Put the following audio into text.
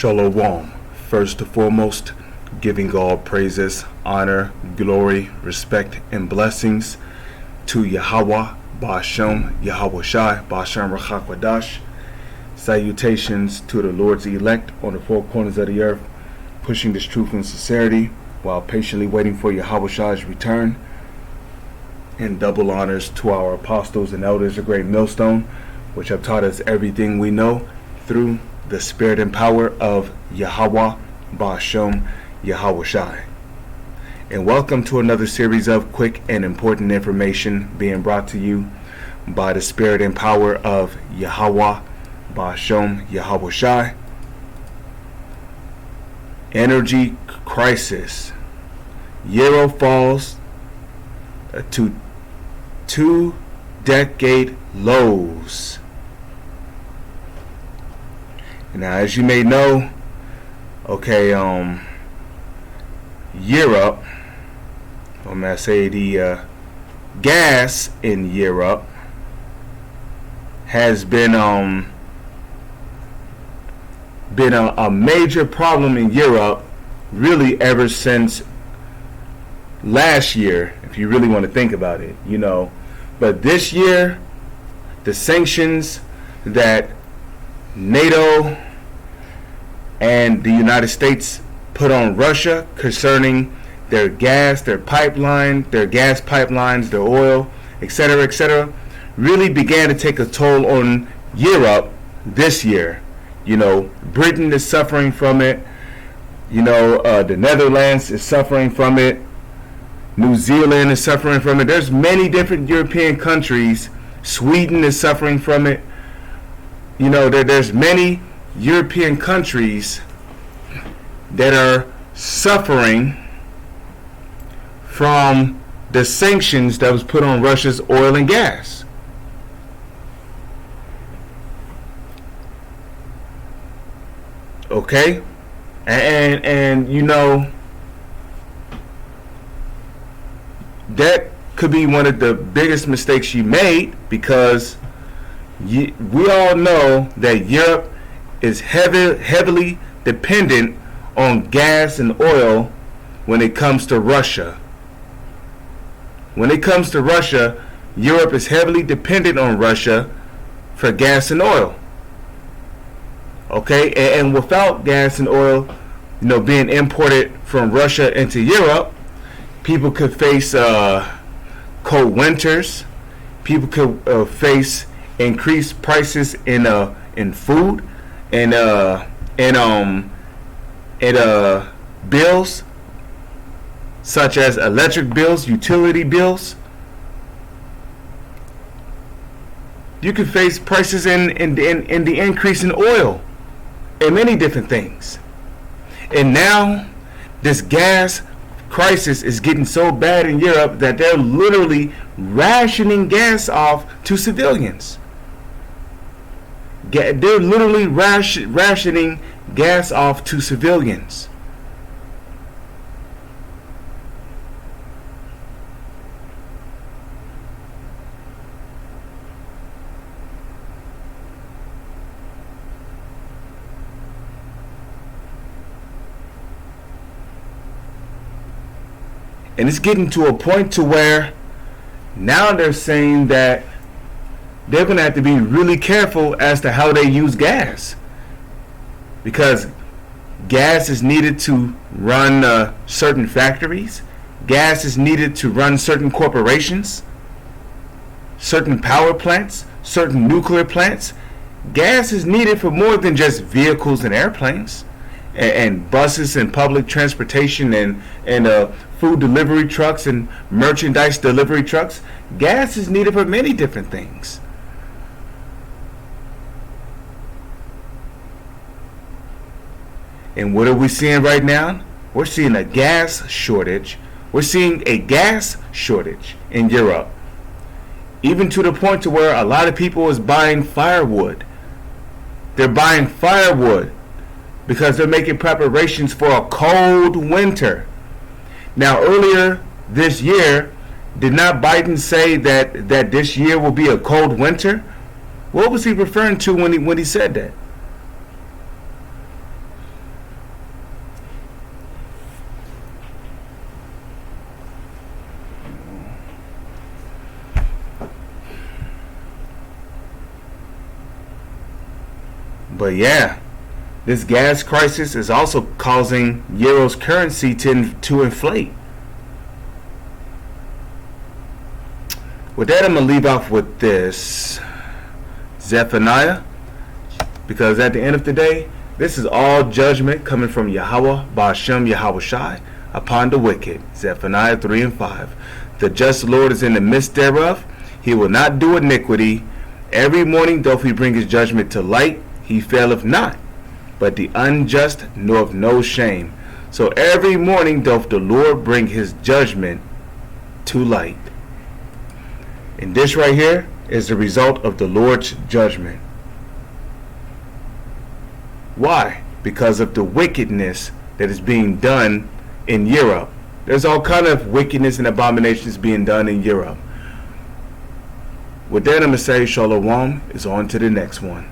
Shalom. First and foremost, giving God praises, honor, glory, respect, and blessings to Yahweh, Ba'ashem, Yahweh Shai, Ba'ashem Rachak Wadash. Salutations to the Lord's elect on the four corners of the earth, pushing this truth and sincerity while patiently waiting for Yahweh Shai's return. And double honors to our apostles and elders of Great Millstone, which have taught us everything we know through the spirit and power of Yahweh, Ba'ashem, Yahweh Shai. And welcome to another series of quick and important information being brought to you by the spirit and power of Yahweh, Ba'ashem, Yahweh Shai. Energy crisis. Euro falls to 2-decade lows. Now, as you may know, Europe, I'm gonna say the gas in Europe has been a major problem in Europe really ever since last year, if you really want to think about it, But this year, the sanctions that NATO and the United States put on Russia concerning their gas, their gas pipelines, their oil, etc., really began to take a toll on Europe this year. Britain is suffering from it. The Netherlands is suffering from it. New Zealand is suffering from it. There's many different European countries. Sweden is suffering from it. There's many European countries that are suffering from the sanctions that was put on Russia's oil and gas. Okay? And that could be one of the biggest mistakes you made, because we all know that Europe is heavily dependent on gas and oil when it comes to Russia. When it comes to Russia, Europe is heavily dependent on Russia for gas and oil. Okay, and without gas and oil, being imported from Russia into Europe, people could face cold winters. People could face increased prices in food and bills, such as electric bills, utility bills. You could face prices in the increase in oil and many different things. And now this gas crisis is getting so bad in Europe that they're literally rationing gas off to civilians. They're literally rationing gas off to civilians. And it's getting to a point to where now they're saying that they're going to have to be really careful as to how they use gas, because gas is needed to run certain factories. Gas is needed to run certain corporations, certain power plants, certain nuclear plants. Gas is needed for more than just vehicles and airplanes and buses and public transportation and food delivery trucks and merchandise delivery trucks. Gas is needed for many different things. And what are we seeing right now? We're seeing a gas shortage. We're seeing a gas shortage in Europe, even to the point to where a lot of people is buying firewood. They're buying firewood because they're making preparations for a cold winter. Now, earlier this year, did not Biden say that this year will be a cold winter? What was he referring to when he said that? But yeah, this gas crisis is also causing Euro's currency to inflate. With that, I'm going to leave off with this Zephaniah, because at the end of the day, this is all judgment coming from Yahweh, Ba'ashem, Yahweh Shai, upon the wicked. Zephaniah 3 and 5. The just Lord is in the midst thereof. He will not do iniquity. Every morning doth he bring his judgment to light. He faileth not. But the unjust knoweth no shame. So every morning doth the Lord bring his judgment to light. And this right here is the result of the Lord's judgment. Why? Because of the wickedness that is being done in Europe. There's all kind of wickedness and abominations being done in Europe. With that, I'm going to say Shalom is on to the next one.